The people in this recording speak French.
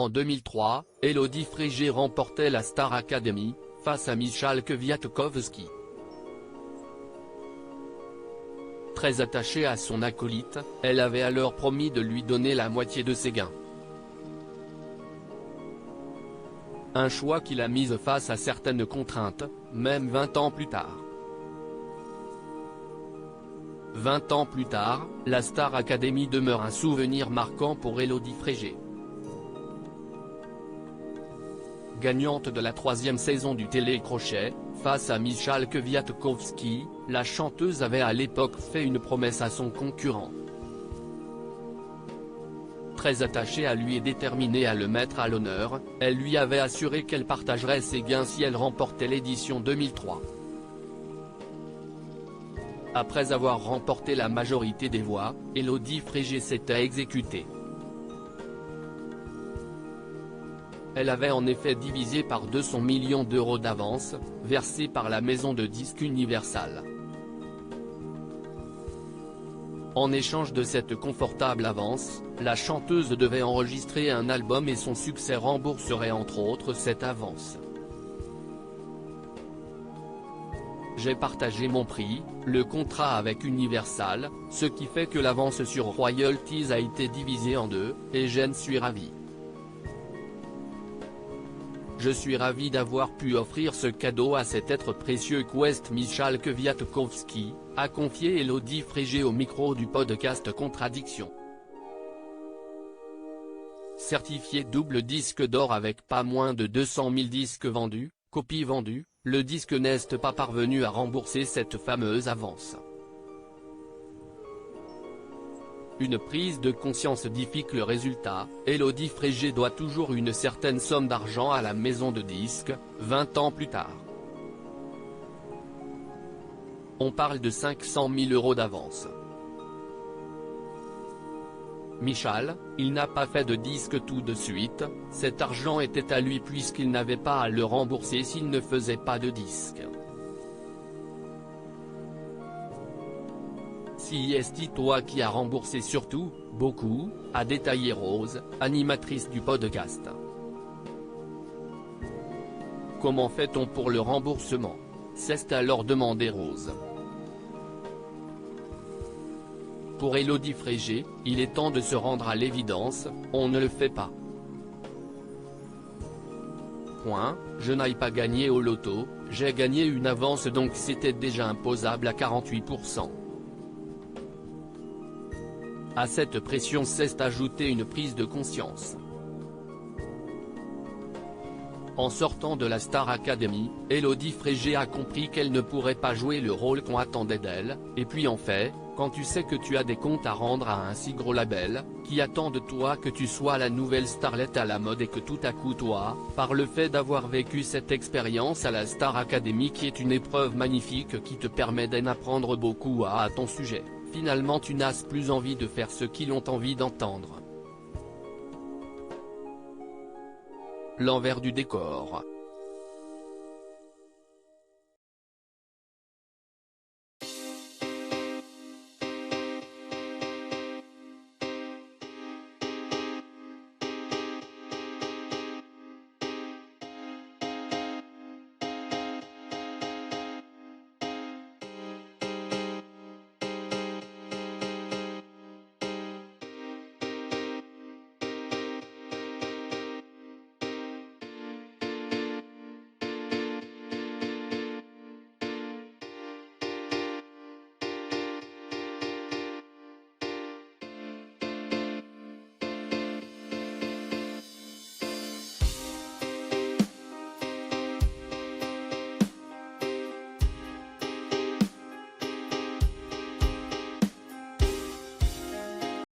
En 2003, Élodie Frégé remportait la Star Academy, face à Michal Kwiatkowski. Très attachée à son acolyte, elle avait alors promis de lui donner la moitié de ses gains. Un choix qui l'a mise face à certaines contraintes, même 20 ans plus tard. 20 ans plus tard, la Star Academy demeure un souvenir marquant pour Élodie Frégé. Gagnante de la 3e saison du télécrochet, face à Michal Kwiatkowski, la chanteuse avait à l'époque fait une promesse à son concurrent. Très attachée à lui et déterminée à le mettre à l'honneur, elle lui avait assuré qu'elle partagerait ses gains si elle remportait l'édition 2003. Après avoir remporté la majorité des voix, Élodie Frégé s'était exécutée. Elle avait en effet divisé par 2 son million d'euros d'avance, versé par la maison de disques Universal. En échange de cette confortable avance, la chanteuse devait enregistrer un album et son succès rembourserait entre autres cette avance. J'ai partagé mon prix, le contrat avec Universal, ce qui fait que l'avance sur royalties a été divisée en 2, et j'en suis ravi. Je suis ravi d'avoir pu offrir ce cadeau à cet être précieux qu'est Michal Kwiatkowski, a confié Élodie Frégé au micro du podcast Contradiction. Certifié double disque d'or avec pas moins de 200 000 disques vendus, copies vendues, le disque n'est pas parvenu à rembourser cette fameuse avance. Une prise de conscience diffique. Le résultat, Élodie Frégé doit toujours une certaine somme d'argent à la maison de disques, 20 ans plus tard. On parle de 500 000 euros d'avance. Michal, il n'a pas fait de disque tout de suite, cet argent était à lui puisqu'il n'avait pas à le rembourser s'il ne faisait pas de disque. Si est toi qui a remboursé surtout, beaucoup, a détaillé Rose, animatrice du podcast. Comment fait-on pour le remboursement? S'est alors demandé Rose. Pour Élodie Frégé, il est temps de se rendre à l'évidence, on ne le fait pas. Je n'aille pas gagner au loto, j'ai gagné une avance donc c'était déjà imposable à 48%. À cette pression s'est ajoutée une prise de conscience. En sortant de la Star Academy, Élodie Frégé a compris qu'elle ne pourrait pas jouer le rôle qu'on attendait d'elle, et puis en fait, quand tu sais que tu as des comptes à rendre à un si gros label, qui attend de toi que tu sois la nouvelle starlette à la mode et que tout à coup toi, par le fait d'avoir vécu cette expérience à la Star Academy qui est une épreuve magnifique qui te permet d'en apprendre beaucoup à ton sujet, finalement tu n'as plus envie de faire ce qu'ils ont envie d'entendre. L'envers du décor.